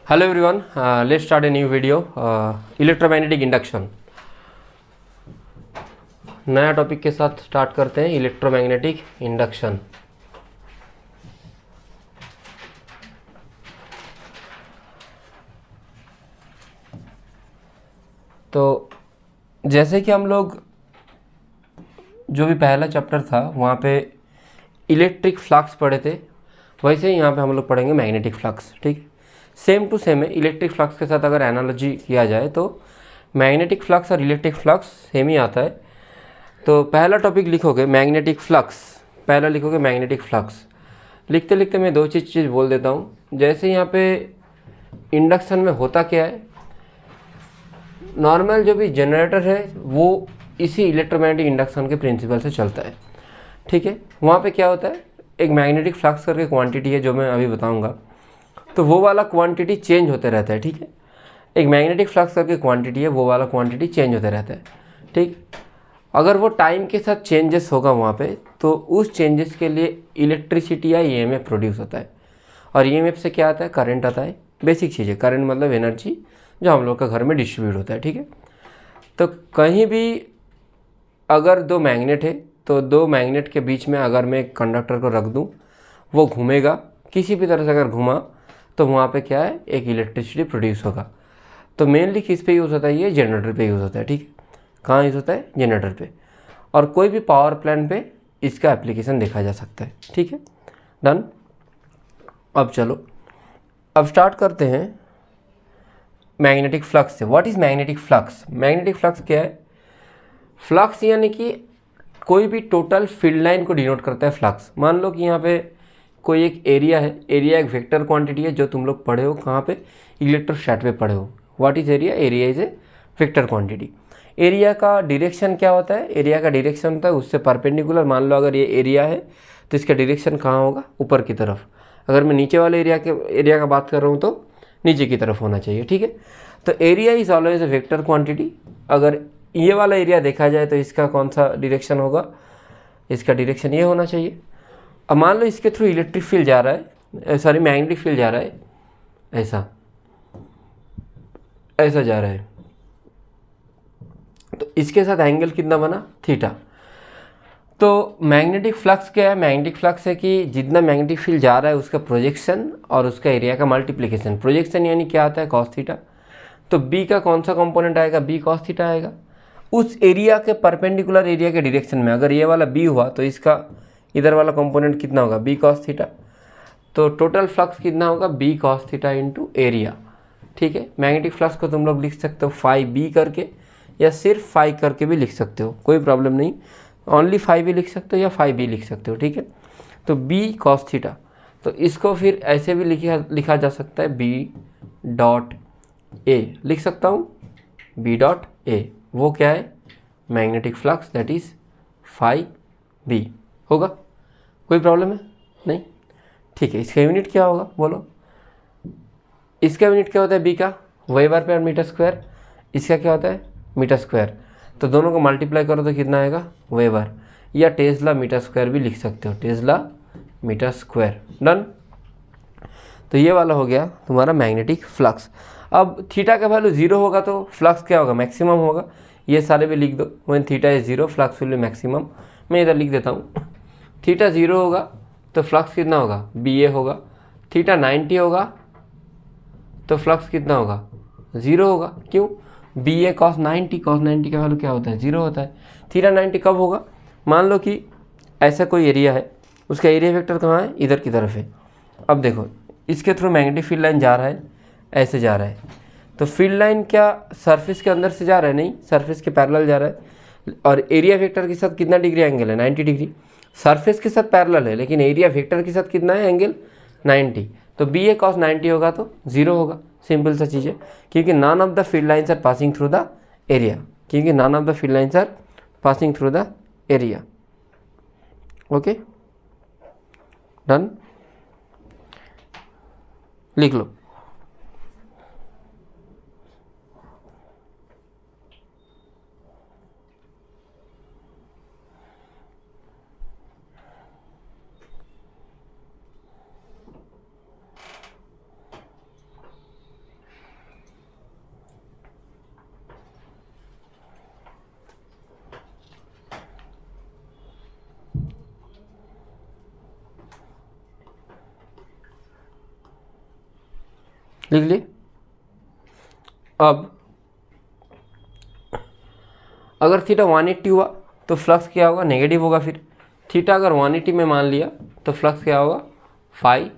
Hello everyone, let's start a new video. Electromagnetic induction, नया topic के साथ start करते हैं. Electromagnetic induction. तो जैसे कि हम लोग जो भी पहला चैप्टर था वहाँ पे इलेक्ट्रिक फ्लक्स पढ़े थे, वैसे ही यहाँ पे हम लोग पढ़ेंगे मैग्नेटिक फ्लक्स. ठीक, सेम टू सेम है. इलेक्ट्रिक फ्लक्स के साथ अगर एनालॉजी किया जाए तो मैग्नेटिक फ्लक्स और इलेक्ट्रिक फ्लक्स सेम ही आता है. तो पहला टॉपिक लिखोगे मैग्नेटिक फ्लक्स, पहला लिखोगे मैग्नेटिक फ्लक्स. लिखते लिखते मैं दो चीज़ बोल देता हूँ. जैसे यहाँ पे इंडक्शन में होता क्या है, नॉर्मल जो भी जनरेटर है वो इसी इलेक्ट्रोमैग्नेटिक इंडक्शन के प्रिंसिपल से चलता है. ठीक है, वहाँ पे क्या होता है, एक मैग्नेटिक फ्लक्स करके क्वांटिटी है जो मैं अभी बताऊँगा. तो वो वाला क्वांटिटी चेंज होते रहता है. ठीक है, एक मैग्नेटिक फ्लक्स करके क्वांटिटी है, वो वाला क्वांटिटी चेंज होते रहता है. ठीक, अगर वो टाइम के साथ चेंजेस होगा वहाँ पे, तो उस चेंजेस के लिए इलेक्ट्रिसिटी या ईएमएफ प्रोड्यूस होता है. और ईएमएफ से क्या आता है, करंट आता है. बेसिक चीज़ है, करंट मतलब एनर्जी जो हम लोग का घर में डिस्ट्रीब्यूट होता है. ठीक है, तो कहीं भी अगर दो मैग्नेट है तो दो मैग्नेट के बीच में अगर मैं एक कंडक्टर को रख दूँ, वो घूमेगा किसी भी तरह से. अगर घूमा तो वहाँ पे क्या है, एक इलेक्ट्रिसिटी प्रोड्यूस होगा. तो मेनली किस पे यूज़ होता है, ये जनरेटर पे यूज़ होता है. ठीक है, कहाँ यूज़ होता है, जनरेटर पे. और कोई भी पावर प्लांट पे इसका एप्लीकेशन देखा जा सकता है. ठीक है, डन. अब चलो, अब स्टार्ट करते हैं मैग्नेटिक फ्लक्स से. What is magnetic flux? Magnetic flux क्या है? फ्लक्स यानी कि कोई भी टोटल फील्ड लाइन को डिनोट करता है फ्लक्स. मान लो कि यहाँ पे कोई एक एरिया है. एरिया एक वेक्टर क्वांटिटी है जो तुम लोग पढ़े हो कहाँ पे, इलेक्ट्रोस्टैट पे पढ़े हो. What is area? Area is a vector quantity. Area का डायरेक्शन क्या होता है? एरिया का डायरेक्शन होता है उससे परपेंडिकुलर. मान लो अगर ये एरिया है तो इसका डायरेक्शन कहाँ होगा, ऊपर की तरफ. अगर मैं नीचे वाले एरिया का बात कर रहा हूँ तो नीचे की तरफ होना चाहिए. ठीक है, तो area is always a vector quantity. अगर ये वाला एरिया देखा जाए तो इसका कौन सा डायरेक्शन होगा, इसका डायरेक्शन ये होना चाहिए. अब मान लो इसके थ्रू इलेक्ट्रिक फील्ड जा रहा है, सॉरी मैग्नेटिक फील्ड जा रहा है, ऐसा ऐसा जा रहा है. तो इसके साथ एंगल कितना बना, थीटा. तो मैग्नेटिक फ्लक्स क्या है? मैग्नेटिक फ्लक्स है कि जितना मैग्नेटिक फील्ड जा रहा है उसका प्रोजेक्शन और उसका एरिया का मल्टीप्लिकेशन. प्रोजेक्शन यानी क्या आता है, कॉस थीटा. तो बी का कौन सा कंपोनेंट आएगा, बी कॉस थीटा आएगा. उस एरिया के परपेंडिकुलर एरिया के डायरेक्शन में अगर ये वाला बी हुआ तो इसका इधर वाला कंपोनेंट कितना होगा, बी कॉस थीटा. तो टोटल फ्लक्स कितना होगा, B cos theta into area. ठीक है, मैग्नेटिक फ्लक्स को तुम लोग लिख सकते हो फाई बी करके या सिर्फ फाई करके भी लिख सकते हो, कोई प्रॉब्लम नहीं. ओनली फाई भी लिख सकते हो या फाई बी लिख सकते हो. ठीक है, तो बी कॉस थीटा. तो इसको फिर ऐसे भी लिखा जा सकता है, बी डॉट ए लिख सकता हूँ, बी डॉट ए. वो क्या है, magnetic flux, that is phi B होगा. कोई प्रॉब्लम है नहीं? ठीक है, इसका यूनिट क्या होगा बोलो. इसका यूनिट क्या होता है, बी का वेबर पर मीटर स्क्वायर. इसका क्या होता है, मीटर स्क्वायर. तो दोनों को मल्टीप्लाई करो तो कितना आएगा, वेबर. या टेस्ला मीटर स्क्वायर भी लिख सकते हो, टेस्ला मीटर स्क्वायर. डन. तो ये वाला हो गया तुम्हारा मैग्नेटिक फ्लक्स. अब थीटा का वैल्यू जीरो होगा तो फ्लक्स क्या होगा, मैक्सिमम होगा. ये सारे भी लिख दो. When theta is zero flux will be maximum. मैं इधर लिख देता हूँ, थीटा जीरो होगा तो फ्लक्स कितना होगा, बी ए होगा. थीटा 90 होगा तो फ्लक्स कितना होगा, ज़ीरो होगा. क्यों, बी ए कॉस 90, कॉस 90 का वैल्यू क्या होता है, जीरो होता है. थीटा 90 कब होगा, मान लो कि ऐसा कोई एरिया है, उसका एरिया वेक्टर कहाँ है, इधर की तरफ है. अब देखो इसके थ्रू मैग्नेटिक फील्ड लाइन जा रहा है, ऐसे जा रहा है. तो फील्ड लाइन क्या सरफेस के अंदर से जा रहा है, नहीं, सरफेस के पैरेलल जा रहा है. और एरिया वेक्टर के साथ कितना डिग्री एंगल है, 90 डिग्री. सरफेस के साथ पैरेलल है लेकिन एरिया वेक्टर के साथ कितना है एंगल, 90. तो बी ए कॉस 90 होगा तो जीरो होगा. सिंपल सा चीज़ है, क्योंकि none of the field lines are passing through the area. क्योंकि none of the field lines are passing through the area. Okay, done. लिख लो. लिख लिए। अब अगर थीटा 180 हुआ तो फ्लक्स क्या होगा, नेगेटिव होगा। फिर थीटा अगर 180 में मान लिया तो फ्लक्स क्या होगा, phi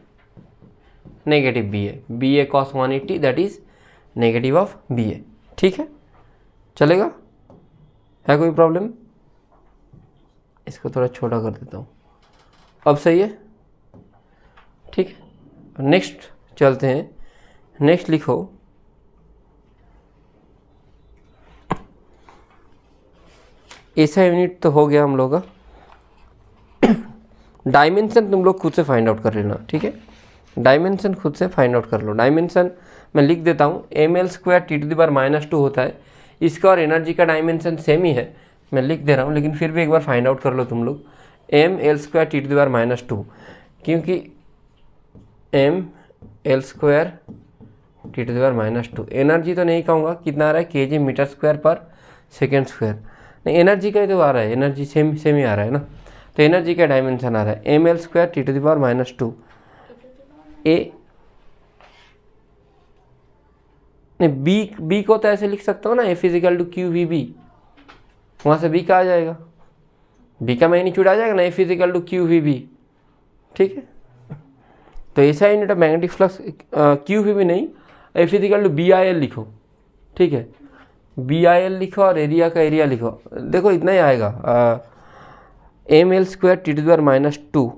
negative B A cos 180 that is negative of B A. ठीक है, चलेगा, है कोई प्रॉब्लम? इसको थोड़ा छोटा कर देता हूँ, अब सही है। ठीक है, नेक्स्ट चलते हैं। नेक्स्ट लिखो ऐसा यूनिट तो हो गया हम लोग का। डायमेंशन तुम लोग खुद से फाइंड आउट कर लेना। ठीक है, डायमेंशन खुद से फाइंड आउट कर लो। डायमेंशन मैं लिख देता हूँ, ml² T⁻² होता है। इसका और एनर्जी का डायमेंशन सेम ही है, मैं लिख दे रहा हूँ, लेकिन फिर भी एक बार फाइंड आउट कर लो तुम लोग। ml² T⁻², क्योंकि ml² T⁻², एनर्जी तो नहीं कहूँगा, कितना आ रहा है kg m²/s²। नहीं, एनर्जी का ही तो आ रहा है, एनर्जी सेम ही आ रहा है ना। तो एनर्जी का डायमेंशन आ रहा है ml² T⁻²। ए नहीं, बी को तो ऐसे लिख सकता हूँ ना, F = QVB, वहाँ से बी का आ जाएगा, बी का मैग्नीट्यूड आ जाएगा ना, F = QVB। ठीक है, तो ऐसा unit of magnetic flux QVB नहीं, F = BIL लिखो। ठीक है, BIL लिखो और एरिया का एरिया लिखो। देखो इतना ही आएगा, ml² T⁻²,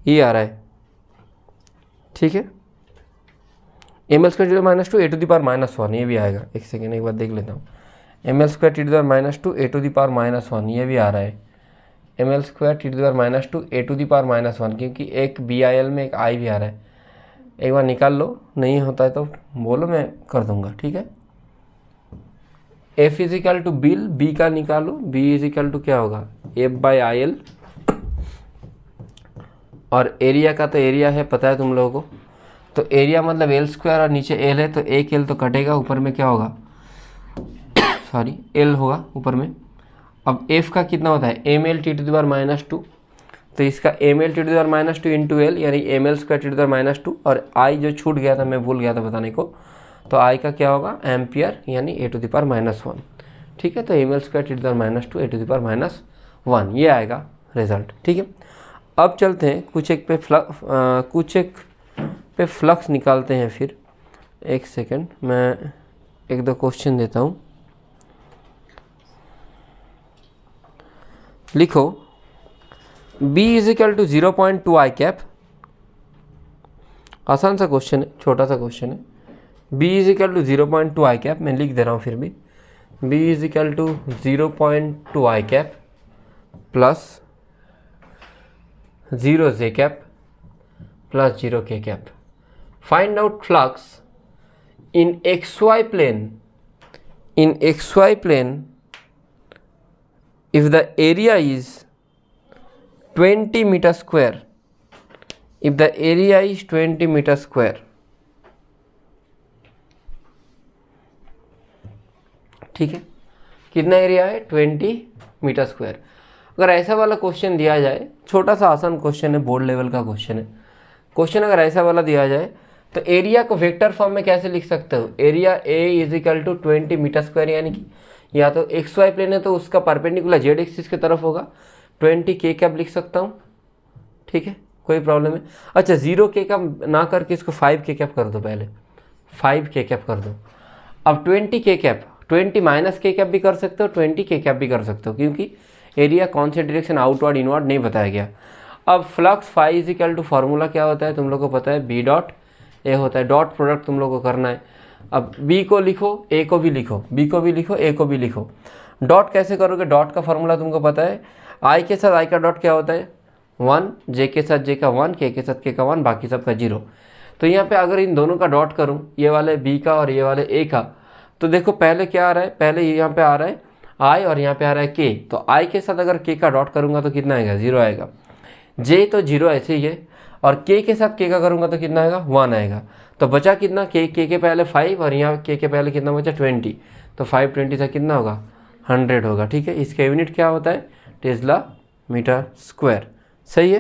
ये आ रहा है। ठीक है, ml² T⁻², A⁻⁻1, ये भी आएगा। एक सेकेंड, एक बार देख लेता हूँ। ml² T⁻², A⁻⁻1, ये भी आ रहा है। ml² T⁻², A⁻⁻1, क्योंकि एक BIL में एक I भी आ रहा है। एक बार निकाल लो, नहीं होता है तो बोलो, मैं कर दूंगा। ठीक है, F = बिल, B का निकालो, B = क्या होगा, F/IL, और एरिया का तो एरिया है पता है तुम लोगों को, तो एरिया मतलब L² और नीचे L है, तो एक L तो कटेगा, ऊपर में क्या होगा, सॉरी L होगा ऊपर में। अब F का कितना होता है, ml T⁻², तो इसका ml T⁻² इंटू L, यानी ml² T⁻², और I जो छूट गया था, मैं भूल गया था बताने को, तो I का क्या होगा, एम्पियर, यानी A⁻1। ठीक है, तो ml² T⁻², A⁻1, ये आएगा रिजल्ट। ठीक है, अब चलते हैं कुछ एक पे फ्लक्स निकालते हैं। फिर एक सेकेंड, मैं एक दो क्वेश्चन देता हूँ। लिखो B = 0.2 I कैप, आसान सा क्वेश्चन है, छोटा सा क्वेश्चन है। B = 0.2 I कैप, मैं लिख दे रहा हूँ फिर भी। B = 0.2 I cap plus 0 J cap plus 0 K cap. Find out flux in XY plane, in XY plane if the area is 20 meter square, if the area is 20 meter square, ठीक है, कितना area है, 20 metre square. अगर ऐसा वाला question दिया जाए, छोटा सा आसान क्वेश्चन है, बोर्ड लेवल का क्वेश्चन है, क्वेश्चन अगर ऐसा वाला दिया जाए तो एरिया को वेक्टर फॉर्म में कैसे लिख सकते हो, एरिया A = 20 मीटर स्क्वायर, यानी कि या तो XY प्लेन है तो उसका परपेंडिकुलर Z एक्सिस की तरफ होगा, 20 K कैप लिख सकता हूँ। ठीक है, कोई प्रॉब्लम है? अच्छा, 0 K कैप ना करके इसको 5 K कैप कर दो, पहले 5 K कैप कर दो। अब 20 K कैप, 20 - K कैप भी कर सकते हो, 20 K कैप भी कर सकते हो, क्योंकि एरिया कौन से डायरेक्शन, आउटवर्ड इनवर्ड नहीं बताया गया। अब फ्लक्स फाई = फार्मूला क्या होता है तुम लोग को पता है, B डॉट A होता है, डॉट प्रोडक्ट तुम लोग को करना है। अब B को लिखो, A को भी लिखो, B को भी लिखो, A को भी लिखो। डॉट कैसे करोगे, डॉट का फार्मूला तुमको पता है, I के साथ I का डॉट क्या होता है 1, J के साथ J का 1, K के साथ K का 1, बाकी सब का 0। तो यहाँ पे अगर इन दोनों का डॉट करूँ, ये वाले B का और ये वाले A का, तो देखो पहले क्या आ रहा है, पहले यहाँ पे आ रहा है I और यहाँ पे आ रहा है K, तो I के साथ अगर K का डॉट करूँगा तो कितना आएगा, 0 आएगा। J तो 0 ऐसे ही है, और K के साथ K का करूँगा तो कितना आएगा, 1 आएगा। तो बचा कितना, K के पहले 5 और यहाँ K के पहले कितना बचा, 20, तो 5 20 से कितना होगा, 100 होगा। ठीक है, इसका यूनिट क्या होता है, टेस्ला मीटर स्क्वायर। सही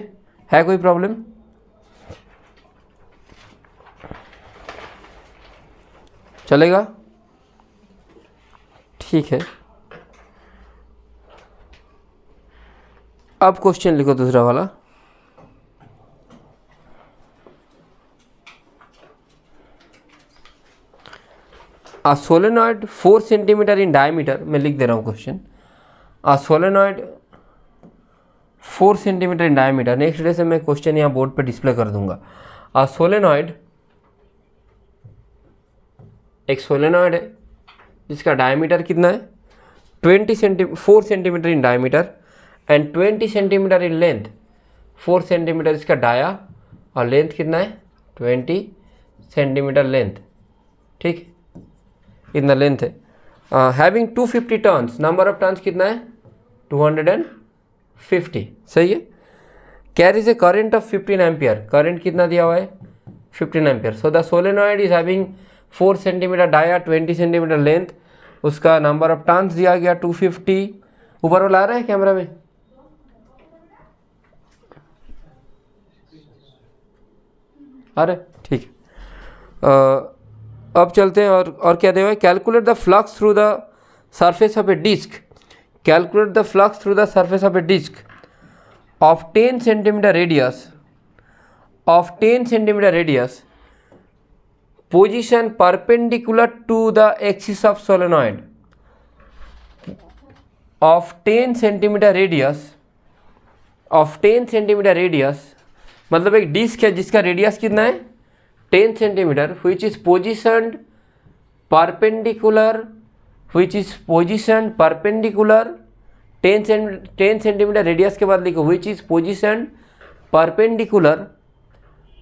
है कोई प्रॉब्लम? चलेगा? ठीक है, अब क्वेश्चन लिखो दूसरा वाला। A solenoid 4 centimetre in diameter, मैं लिख दे रहा हूँ question. A solenoid 4 centimetre in diameter, next day से मैं क्वेश्चन यहाँ बोर्ड पे डिस्प्ले कर दूंगा। A solenoid, एक सोलेनॉइड है जिसका डायमीटर कितना है 4 centimetre in diameter and 20 centimetre in length. 4 centimetre इसका डाया और लेंथ कितना है 20 सेंटीमीटर लेंथ, ठीक, इतना लेंथ है। Having 250 turns, number of turns कितना है 250, सही है। Carries a current of 15 ampere, current कितना दिया हुआ है 15 ampere. So the solenoid is having 4 centimetre dia 20 centimetre length, उसका नंबर ऑफ टर्न्स दिया गया 250। ऊपर वो ला रहा है कैमरा में, अरे ठीक है। अब चलते हैं और क्या दिया हुआ है, calculate the flux through the surface of a disc, calculate the flux through the surface of a disc of 10 centimetre radius, of 10 centimetre radius, position perpendicular to the axis of solenoid, of 10 centimetre radius, of 10 centimetre radius, मतलब एक disc है जिसका radius कितना है 10 centimetre, which is positioned perpendicular, which is positioned perpendicular 10 centimetre radius के बाद लिखो which is positioned perpendicular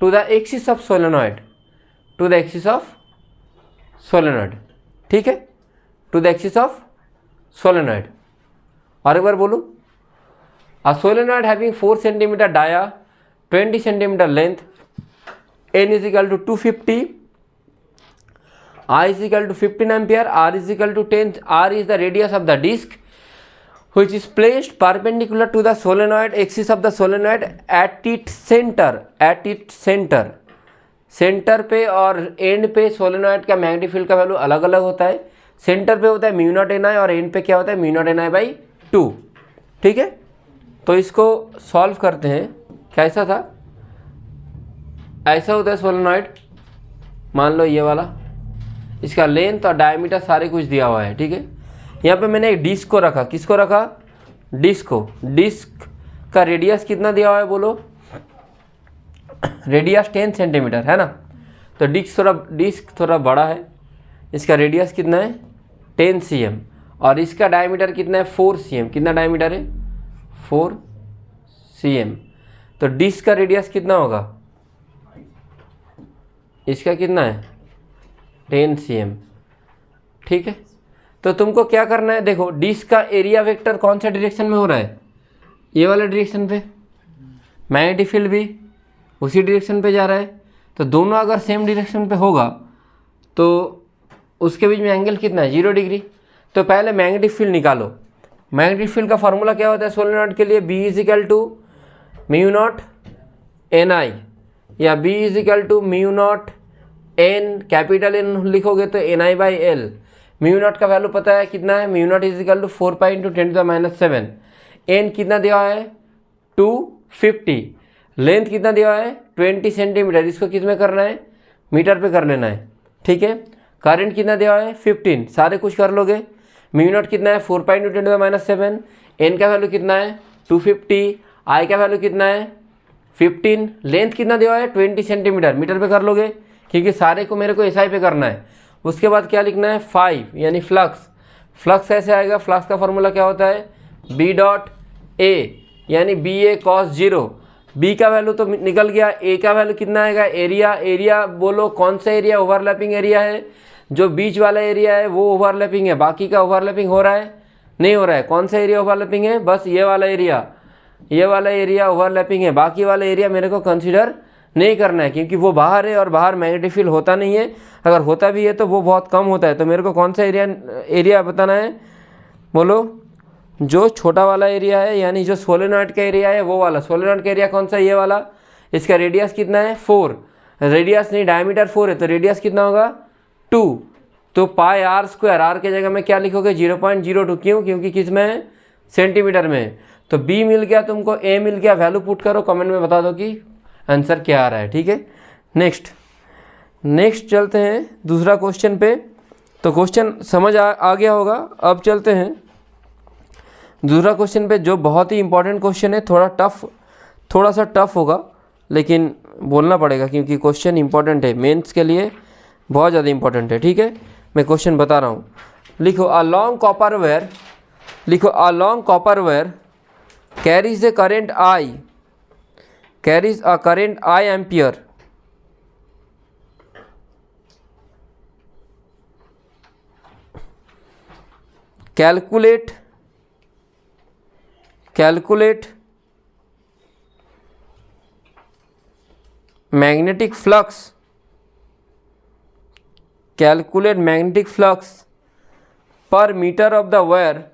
to the axis of solenoid, to the axis of solenoid, ठीक है, to the axis of solenoid. और एक बार बोलूँ, a solenoid having 4 centimetre dia 20 centimetre length, n is equal to 250, I is equal to 15 ampere, R is equal to 10, R is the radius of the disc which is placed perpendicular to the solenoid axis of the solenoid at its center, at its center, centre पे और and पे solenoid का magnetic field का value अलग अलग होता है। Centre पे होता है म्यू नॉट एन आई और एंड पे क्या होता है mu naught N I by 2, ठीक है। तो इसको सॉल्व करते हैं, कैसा था, ऐसा होता है सोलेनॉइड, मान लो ये वाला, इसका लेंथ और डायमीटर सारे कुछ दिया हुआ है, ठीक है। यहाँ पे मैंने एक डिस्क को रखा, किसको रखा, डिस्क को, डिस्क का रेडियस कितना दिया हुआ है बोलो, रेडियस 10 सेंटीमीटर है ना, तो डिस्क थोड़ा बड़ा है, इसका रेडियस कितना है 10 cm और इसका डायमीटर कितना है 4 cm, कितना डायमीटर है 4 cm, तो डिस्क का रेडियस कितना होगा, इसका कितना है 10 cm, ठीक है। तो तुमको क्या करना है, देखो डिस्क का एरिया वेक्टर कौन सा डायरेक्शन में हो रहा है, ये वाला डायरेक्शन पे, मैग्नेटिक फील्ड भी उसी डायरेक्शन पे जा रहा है, तो दोनों अगर सेम डायरेक्शन पे होगा तो उसके बीच में एंगल कितना है 0 डिग्री। तो पहले मैग्नेटिक फील्ड निकालो, मैग्नेटिक फील्ड का फार्मूला क्या होता है सोलेनॉइड के लिए, B is equal to mu naught N I या B is equal to mu naught N, capital N लिखोगे तो N I by L. Mu naught का वैल्यू पता है कितना है, mu naught is equal to 4 pi into 10⁻⁷। N कितना दिया है 250, लेंथ कितना दिया है 20 सेंटीमीटर, इसको किस में करना है मीटर पे कर लेना है, ठीक है। करंट कितना दिया है 15, सारे कुछ कर लोगे। म्यू नॉट कितना है 4 पाई इंटू 10⁻⁷, एन का वैल्यू कितना है 250, आई का वैल्यू कितना है 15, लेंथ कितना दिया है 20 सेंटीमीटर, मीटर पे कर लोगे क्योंकि सारे को मेरे को एसआई पे करना है। उसके बाद क्या लिखना है 5 यानी फ्लक्स, फ्लक्स ऐसे आएगा, फ्लक्स का फॉर्मूला क्या होता है बी डॉट ए यानी बी ए कॉस 0, बी का वैल्यू तो निकल गया, ए का वैल्यू कितना आएगा एरिया, एरिया बोलो कौन सा एरिया ओवरलैपिंग एरिया है, जो बीच वाला एरिया है वो ओवरलैपिंग है, बाकी का ओवरलैपिंग हो रहा है नहीं हो रहा है, कौन सा एरिया ओवरलैपिंग है, बस ये वाला एरिया, ये वाला एरिया ओवरलैपिंग है, बाकी वाला एरिया मेरे को कंसीडर नहीं करना है क्योंकि वो बाहर है और बाहर मैग्नेटिक फील्ड होता नहीं है, अगर होता भी है तो वो बहुत कम होता है। तो मेरे को कौन सा एरिया बताना है बोलो, जो छोटा वाला एरिया है यानी जो सोलेनॉइड का एरिया है वो वाला, सोलेनॉइड का एरिया कौन सा, ये वाला, इसका रेडियस कितना है 4, रेडियस नहीं डायमीटर 4 है तो रेडियस कितना होगा 2, तो पाई आर स्क्वायर, आर की जगह में क्या लिखोगे 0.02, क्यों? क्योंकि किस में है? सेंटीमीटर में है। तो बी मिल गया तुमको, ए मिल गया, वैल्यू पुट करो, कमेंट में बता दो कि आंसर क्या आ रहा है। ठीक है, नेक्स्ट चलते हैं दूसरा क्वेश्चन पे। तो क्वेश्चन समझ आ गया होगा। अब चलते हैं दूसरा क्वेश्चन पे, जो बहुत ही इंपॉर्टेंट क्वेश्चन है। थोड़ा सा टफ होगा, लेकिन बोलना पड़ेगा क्योंकि क्वेश्चन इंपॉर्टेंट है, मेंस के लिए बहुत ज़्यादा इंपॉर्टेंट है। ठीक है, मैं क्वेश्चन बता रहा हूँ। लिखो अ लॉन्ग कॉपर वायर, लिखो a long copper wire carries a current I ampere. Calculate magnetic flux. Calculate magnetic flux per meter of the wire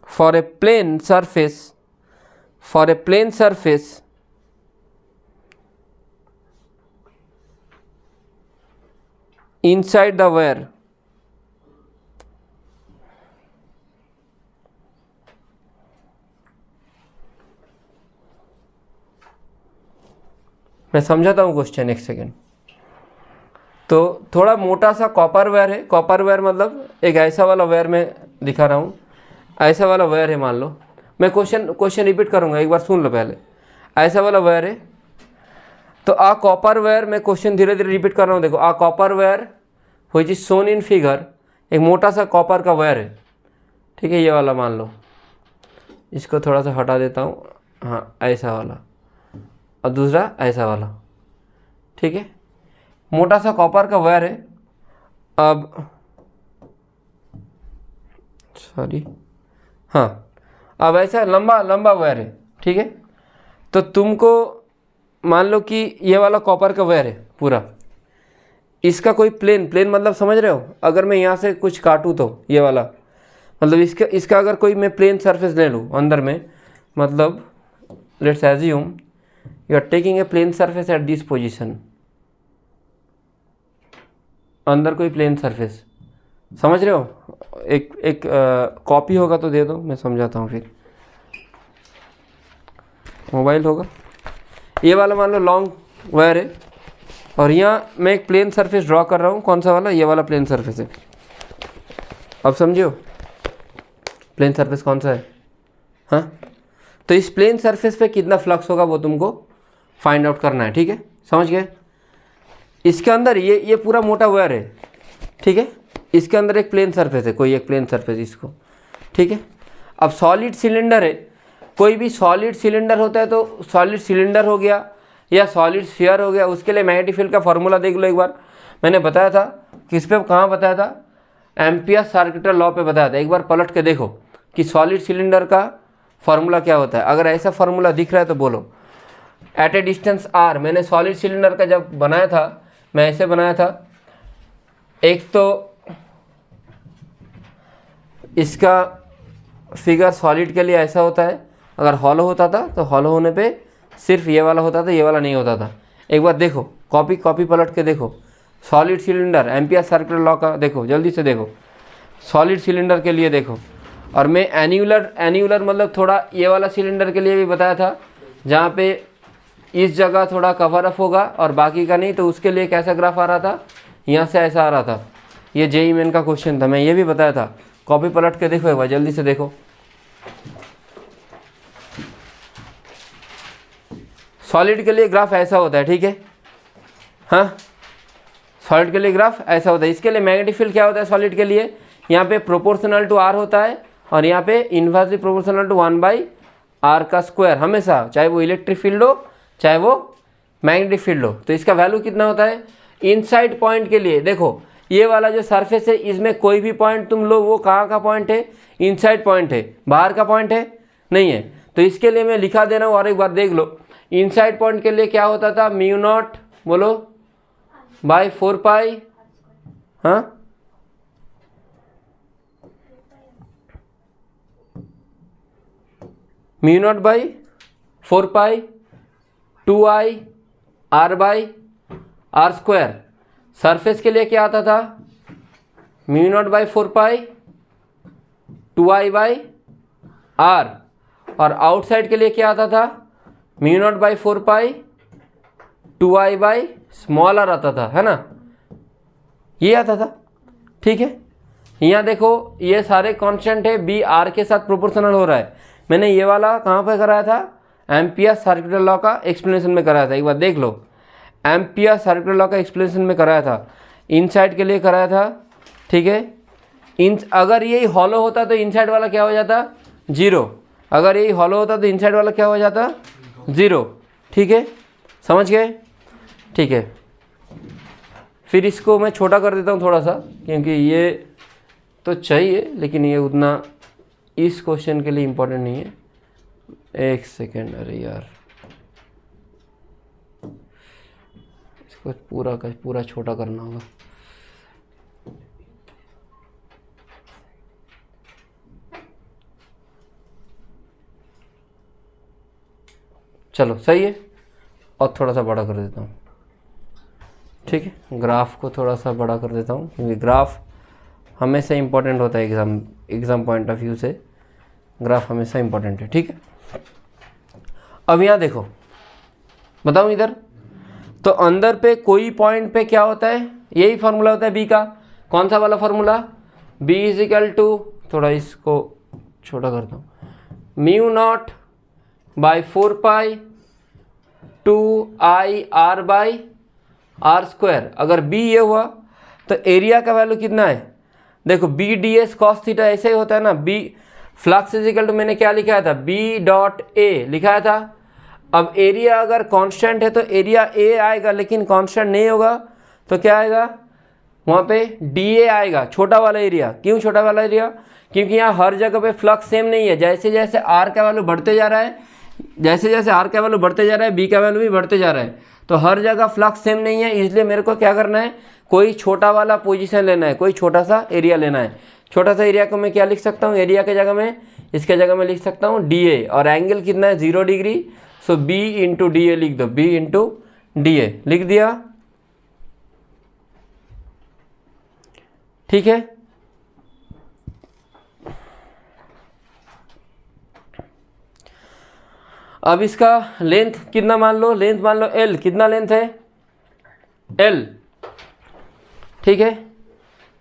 for a plane surface inside the wire. मैं समझाता हूँ question, एक second. तो थोड़ा मोटा सा copper wire है। Copper wire मतलब एक ऐसा वाला वायर मैं दिखा रहा हूँ, ऐसा वाला वायर है मान लो। मैं क्वेश्चन रिपीट करूँगा, एक बार सुन लो पहले। ऐसा वाला वायर है। तो आ कॉपर वायर, मैं क्वेश्चन धीरे धीरे रिपीट कर रहा हूँ। देखो, a copper wire which is shown in figure, एक मोटा सा कॉपर का वायर है। ठीक है, ये वाला मान लो, इसको थोड़ा सा हटा देता हूँ। हाँ, ऐसा वाला, और दूसरा ऐसा वाला। ठीक है, मोटा सा कॉपर का वायर है। अब अब ऐसा लंबा वायर है। ठीक है, तो तुमको मान लो कि ये वाला कॉपर का वायर है पूरा, इसका कोई प्लेन मतलब समझ रहे हो? अगर मैं यहाँ से कुछ काटूँ तो ये वाला, मतलब इसका अगर कोई मैं प्लेन सरफेस ले लूँ अंदर में, मतलब let's assume you are taking a plane surface at this position, अंदर कोई प्लेन सरफेस, समझ रहे हो? एक कॉपी होगा तो दे दो, मैं समझाता हूँ। फिर मोबाइल होगा, ये वाला मान लो लॉन्ग वायर है, और यहाँ मैं एक प्लेन सरफेस ड्रॉ कर रहा हूँ। कौन सा वाला? ये वाला प्लेन सरफेस है। अब समझियो प्लेन सरफेस कौन सा है। हाँ, तो इस प्लेन सरफेस पे कितना फ्लक्स होगा वो तुमको फाइंड आउट करना है। ठीक है, समझ गए? इसके अंदर ये पूरा मोटा वायर है। ठीक है, इसके अंदर एक प्लेन सरफेस है, कोई एक प्लेन सरफेस इसको। ठीक है, अब सॉलिड सिलेंडर है। कोई भी सॉलिड सिलेंडर होता है तो सॉलिड सिलेंडर हो गया या सॉलिड स्फीयर हो गया, उसके लिए मैग्नेटिक फील्ड का फॉर्मूला देख लो एक बार। मैंने बताया था, किस पे, कहाँ बताया था? एम्पियर सर्किटल लॉ पे बताया था। एक बार पलट के देखो कि सॉलिड सिलेंडर का फॉर्मूला क्या होता है। अगर ऐसा फॉर्मूला दिख रहा है तो बोलो। एट ए डिस्टेंस आर, मैंने सॉलिड सिलेंडर का जब बनाया था, मैं ऐसे बनाया था। एक तो इसका फिगर सॉलिड के लिए ऐसा होता है, अगर हॉलो होता था तो हॉलो होने पे सिर्फ ये वाला होता था, ये वाला नहीं होता था। एक बार देखो, कॉपी पलट के देखो। Solid cylinder, ampere circular law का देखो, जल्दी से देखो। सॉलिड सिलेंडर के लिए देखो। और मैं एन्यूलर मतलब थोड़ा ये वाला सिलेंडर के लिए भी बताया था, जहाँ पे इस जगह थोड़ा कवर अप होगा और बाकी का नहीं। तो उसके लिए कैसा ग्राफ आ रहा था? यहाँ से ऐसा आ रहा था। ये जेईई मेन का क्वेश्चन था, मैं ये भी बताया था। कॉपी पलट के देखो एक बार, जल्दी से देखो। सॉलिड के लिए ग्राफ ऐसा होता है। ठीक है, हाँ, सॉलिड के लिए ग्राफ ऐसा होता है। इसके लिए मैग्नेटिक फील्ड क्या होता है सॉलिड के लिए? यहाँ पे प्रोपोर्शनल टू आर होता है, और यहाँ पे इन्वर्सली प्रोपोर्शनल टू 1/r का स्क्वायर हमेशा, चाहे वो इलेक्ट्रिक फील्ड हो चाहे वो मैग्नेटिक फील्ड हो। तो इसका वैल्यू कितना होता है? इनसाइड पॉइंट के लिए देखो, ये वाला जो सरफेस है, इसमें कोई भी पॉइंट तुम लो, वो कहाँ का पॉइंट है? इनसाइड पॉइंट है, बाहर का पॉइंट है नहीं है। तो इसके लिए मैं लिखा दे रहा हूँ, और एक बार देख लो। इनसाइड पॉइंट के लिए क्या होता था? म्यू नॉट, बोलो, बाय 4 हाँ, mu naught by 4 pi 2i r by R square. Surface के लिए क्या आता था, mu naught by 4 pi 2i by r, और आउटसाइड के लिए क्या आता था, mu naught by 4 pi 2i by small r आता था, है ना, ये आता था। ठीक है, यहाँ देखो ये सारे कांस्टेंट है, बी आर के साथ प्रोपोर्शनल हो रहा है। मैंने ये वाला कहाँ पे कराया था, एम्पियर सर्कुलर लॉ का एक्सप्लेनेशन में कराया था, एक बार देख लो। एम्पियर सर्कुलर लॉ का एक्सप्लेनेशन में कराया था, इनसाइड के लिए कराया था। ठीक है, अगर यही हॉलो होता तो इनसाइड वाला क्या हो जाता, 0। अगर यही हॉलो होता तो इनसाइड वाला क्या हो जाता, 0। ठीक है, समझ गए। ठीक है, फिर इसको मैं छोटा कर देता हूँ थोड़ा सा, क्योंकि ये तो चाहिए लेकिन ये उतना इस क्वेश्चन के लिए इम्पोर्टेंट नहीं है। एक सेकेंड, अरे यार इसको पूरा का पूरा छोटा करना होगा। चलो सही है, और थोड़ा सा बड़ा कर देता हूँ। ठीक है, ग्राफ को थोड़ा सा बड़ा कर देता हूँ, क्योंकि ग्राफ हमेशा इम्पोर्टेंट होता है एग्ज़ाम पॉइंट ऑफ व्यू से, ग्राफ हमेशा इम्पोर्टेंट है। ठीक है, अब यहाँ देखो, बताऊँ इधर, तो अंदर पे कोई पॉइंट पे क्या होता है, यही फार्मूला होता है बी का। कौन सा वाला formula, B is equal to, थोड़ा इसको छोटा करता हूँ, mu naught by 4 pi 2i r by R square. अगर बी ये हुआ तो एरिया का वैल्यू कितना है, देखो B D S cos theta ऐसे ही होता है ना। B flux is equal to, मैंने क्या लिखा था, बी डॉट ए लिखा था। अब एरिया अगर कांस्टेंट है तो एरिया ए आएगा, लेकिन कांस्टेंट नहीं होगा तो क्या आएगा, वहाँ पे डी ए आएगा, छोटा वाला एरिया। क्यों छोटा वाला एरिया, क्योंकि यहाँ हर जगह पे फ्लक्स सेम नहीं है। जैसे जैसे आर का वैल्यू बढ़ते जा रहा है, जैसे जैसे आर का वैल्यू बढ़ते जा रहा है, बी का वैल्यू भी बढ़ते जा रहा है, तो हर जगह फ्लक्स सेम नहीं है। इसलिए मेरे को क्या करना है, कोई छोटा वाला पोजीशन लेना है, कोई छोटा सा एरिया लेना है। छोटा सा एरिया को मैं क्या लिख सकता हूँ, एरिया के जगह में, इसके जगह में लिख सकता हूँ डी ए, और एंगल कितना है, 0 degree. So B into D A लिख दो, बी इंटू डी ए लिख दिया। ठीक है, अब इसका लेंथ कितना मान लो, लेंथ मान लो एल, कितना लेंथ है, एल। ठीक है,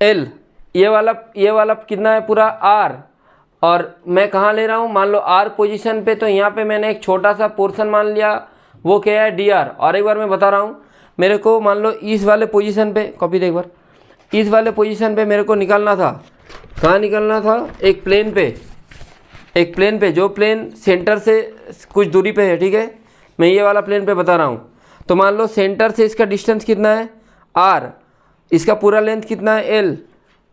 एल, ये वाला कितना है पूरा आर, और मैं कहाँ ले रहा हूँ, मान लो आर पोजीशन पे, तो यहाँ पे मैंने एक छोटा सा पोर्शन मान लिया, वो क्या है डी आर। और एक बार मैं बता रहा हूँ, मेरे को मान लो इस वाले पोजीशन पे, कॉपी दे एक बार, इस वाले पोजीशन पे मेरे को निकालना था, कहाँ निकालना था, एक प्लेन पे, एक प्लेन पे, जो प्लेन सेंटर से कुछ दूरी पे है। ठीक है, मैं ये वाला प्लेन पे बता रहा हूँ। तो मान लो सेंटर से इसका डिस्टेंस कितना है, आर, इसका पूरा लेंथ कितना है, एल,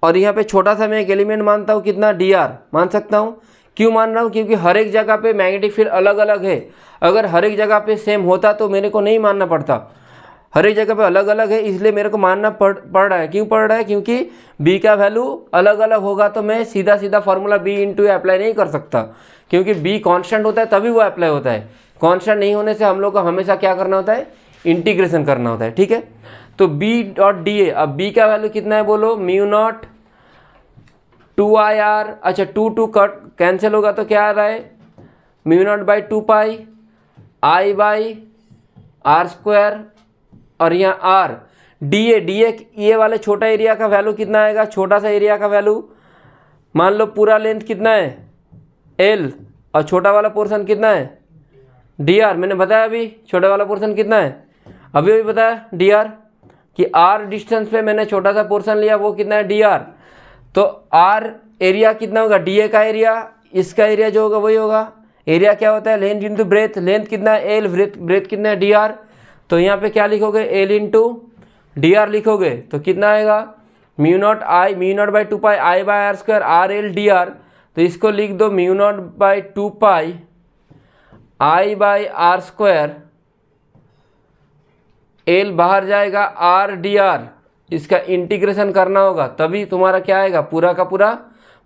और यहाँ पे छोटा सा मैं एक एलिमेंट मानता हूँ, कितना, डी आर मान सकता हूँ। क्यों मान रहा हूँ, क्योंकि हर एक जगह पे मैग्नेटिक फील्ड अलग अलग है। अगर हर एक जगह पे सेम होता तो मेरे को नहीं मानना पड़ता, हर एक जगह पे अलग अलग है, इसलिए मेरे को मानना पड़ रहा है। क्यों पड़ रहा है, क्योंकि b का वैल्यू अलग अलग होगा, तो मैं सीधा सीधा फार्मूला b इंटू अप्लाई नहीं कर सकता, क्योंकि b कांस्टेंट होता है तभी वो अप्लाई होता है। कांस्टेंट नहीं होने से हम लोग को हमेशा क्या करना होता है, इंटीग्रेशन करना होता है। ठीक है, तो b डॉट डी ए, अब b का वैल्यू कितना है बोलो, म्यू नॉट 2ir, अच्छा 2 कट कैंसिल होगा तो क्या आ रहा है, mu naught by 2 pi i by R square, और यहाँ r, डी ए ये वाले छोटा एरिया का वैल्यू कितना आएगा, छोटा सा एरिया का वैल्यू मान लो पूरा लेंथ कितना है, l, और छोटा वाला पोर्शन कितना है, डी आर। मैंने बताया अभी छोटा वाला पोर्शन कितना है, अभी बताया डी आर, कि r डिस्टेंस पे मैंने छोटा सा पोर्शन लिया, वो कितना है, डी आर। तो r एरिया कितना होगा, डी ए का एरिया, इसका एरिया जो होगा वही होगा। एरिया क्या होता है, लेंथ इंटू ब्रेथ, लेंथ कितना है एल, ब्रेथ कितना है डी आर। तो यहाँ पे क्या लिखोगे, एल इंटू डी आर लिखोगे तो कितना आएगा, mu naught by 2 pi I by R square R L D R. तो इसको लिख दो mu naught by 2 pi I by R square, L बाहर जाएगा, आर डी आर, इसका इंटीग्रेशन करना होगा तभी तुम्हारा क्या आएगा, पूरा का पूरा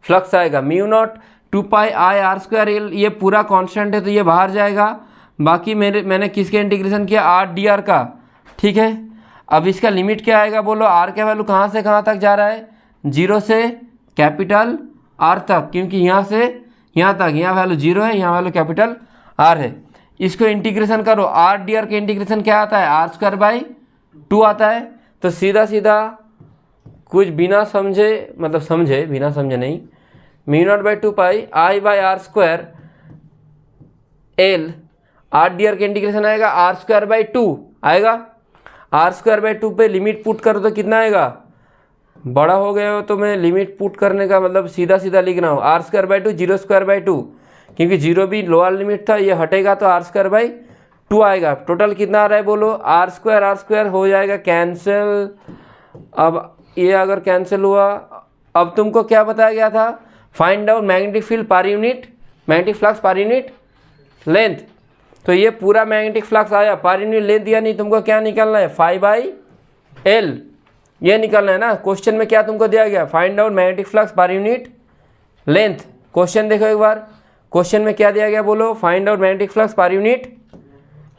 फ्लक्स आएगा। Mu not 2 pi I R square L, ये पूरा कांस्टेंट है तो ये बाहर जाएगा। बाकी मैंने किसके इंटीग्रेशन किया, आर डी आर का, ठीक है। अब इसका लिमिट क्या आएगा बोलो, आर का वैल्यू कहाँ से कहाँ तक जा रहा है, 0 से कैपिटल आर तक, क्योंकि यहाँ से यहाँ तक यहाँ वैल्यू 0 है, यहाँ वैल्यू कैपिटल आर है। इसको इंटीग्रेशन करो, आर डी आर के इंटीग्रेशन क्या आता है, आर स्क्वायर बाई 2 आता है। तो सीधा सीधा कुछ बिना समझे, मतलब समझे बिना समझे नहीं, mu naught by 2 pi I by R square L, R D R के इंटीग्रेशन आएगा आर स्क्वायर बाई 2 आएगा। आर स्क्वायर बाई 2 पे लिमिट पुट करो तो कितना आएगा, बड़ा हो गए हो तो मैं लिमिट पुट करने का मतलब सीधा सीधा लिखना हो, R square by 2 0 square by 2, क्योंकि 0 भी लोअर लिमिट था, ये हटेगा तो आर स्क्वायर बाई 2 आएगा। टोटल कितना आ रहा है बोलो, आर स्क्वायर हो जाएगा कैंसिल। अब ये अगर कैंसिल हुआ, अब तुमको क्या बताया गया था, find out magnetic field per unit, magnetic flux per unit length. तो ये पूरा मैग्नेटिक फ्लक्स आया, पर यूनिट लेंथ दिया नहीं, तुमको क्या निकालना है, 5/L, ये निकालना है ना। क्वेश्चन में क्या तुमको दिया गया, find out magnetic flux per unit length. Question देखो एक बार, क्वेश्चन में क्या दिया गया बोलो, find out magnetic flux per unit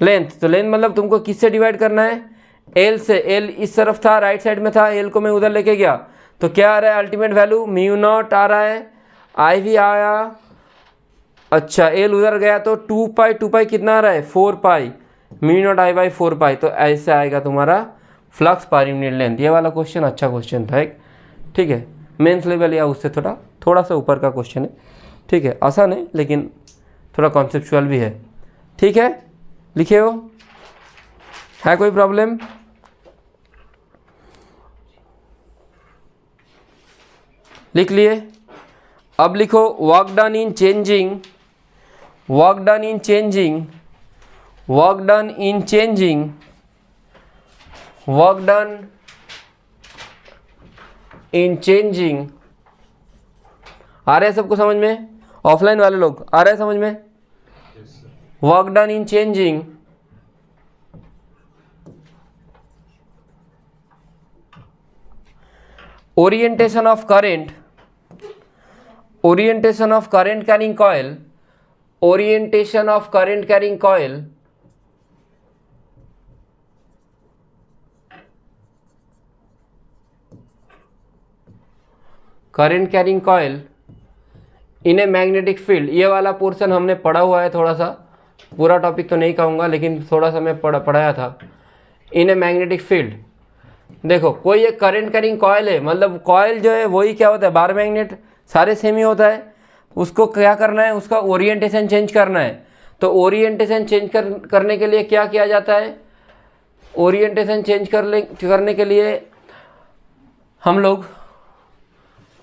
length. तो लेंथ मतलब तुमको किससे डिवाइड करना है, एल से। एल इस तरफ था, राइट साइड में था, एल को मैं उधर लेके गया तो क्या आ रहा है, अल्टीमेट वैल्यू म्यू नॉट आ रहा है, आई भी आया। अच्छा एल उधर गया तो 2 पाई कितना आ रहा है, 4 पाई, म्यू नॉट आई बाई 4 पाई। तो ऐसे आएगा तुम्हारा फ्लक्स पर यूनिट लेंथ। ये वाला क्वेश्चन अच्छा क्वेश्चन था एक, ठीक है, मेंस लेवल या उससे थोड़ा सा ऊपर का क्वेश्चन है, ठीक है, आसान है लेकिन थोड़ा कॉन्सेप्चुअल भी है, ठीक है। लिखे हो, है कोई प्रॉब्लम, लिख लिए। अब लिखो work done in changing, work done in changing, work done in changing, work done in changing. आ रहे हैं सबको समझ में, ऑफलाइन वाले लोग आ रहे हैं समझ में, work done in changing orientation of current, orientation of current carrying coil, orientation of current carrying coil, current carrying coil in a magnetic field। ये वाला पोर्शन हमने पढ़ा हुआ है, थोड़ा सा, पूरा टॉपिक तो नहीं कहूँगा लेकिन थोड़ा सा मैं पढ़ाया था। इन ए मैग्नेटिक फील्ड, देखो कोई एक करंट कैरिंग कॉयल है, मतलब कॉयल जो है वही क्या होता है, बार मैग्नेट सारे सेम ही होता है, उसको क्या करना है, उसका ओरिएंटेशन चेंज करना है। तो ओरिएंटेशन चेंज करने के लिए क्या किया जाता है, ओरिएंटेशन चेंज करने के लिए हम लोग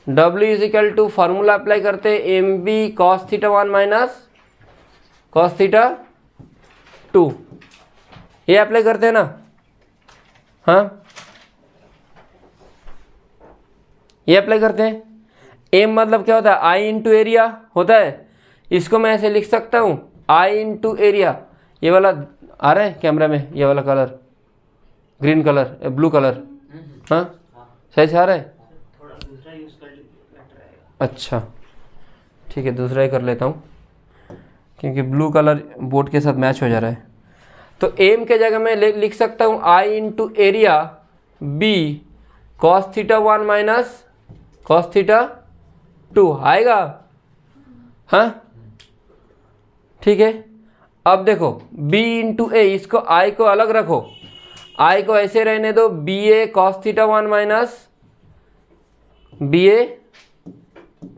W is equal to formula apply करते हैं, M B cos theta 1 minus cos theta 2, ये अप्लाई करते हैं ना, हाँ ये अप्लाई करते हैं। एम मतलब क्या होता है, आई इंटू एरिया होता है, इसको मैं ऐसे लिख सकता हूँ आई इंटू एरिया। ये वाला आ रहा है कैमरा में, ये वाला colour green colour, blue colour, हाँ सही से आ रहा है, अच्छा ठीक है दूसरा ही कर लेता हूँ क्योंकि ब्लू कलर बोर्ड के साथ मैच हो जा रहा है। तो एम के जगह मैं लिख सकता हूँ I into area B cos theta 1 minus cos theta 2 आएगा, हाँ ठीक है। अब देखो b इंटू ए, इसको i को अलग रखो, i को ऐसे रहने दो, B A cos theta 1 minus B A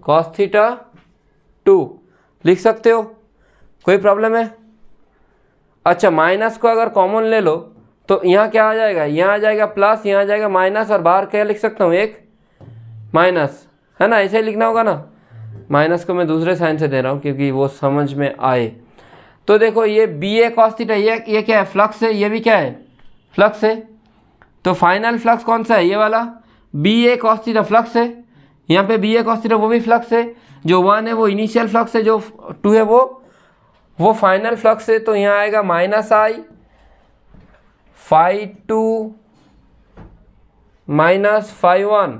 cos theta 2 लिख सकते हो, कोई प्रॉब्लम है। अच्छा माइनस को अगर कॉमन ले लो तो यहाँ क्या आ जाएगा, यहाँ आ जाएगा प्लस, यहाँ आ जाएगा माइनस, और बाहर क्या लिख सकता हूँ, एक माइनस, है ना, ऐसे ही लिखना होगा ना। माइनस को मैं दूसरे साइन से दे रहा हूँ क्योंकि वो समझ में आए। तो देखो ये बी ए कॉस थीटा, ये क्या है, फ्लक्स है, ये भी क्या है, फ्लक्स है। तो फाइनल फ्लक्स कौन सा है, ये वाला B A cos theta flux है, यहाँ पे बी ए कॉस थीटा वो भी फ्लक्स है, जो 1 है वो इनिशियल फ्लक्स है, जो 2 है वो फाइनल फ्लक्स है। तो यहाँ आएगा माइनस आई फाई 2 माइनस फाई 1,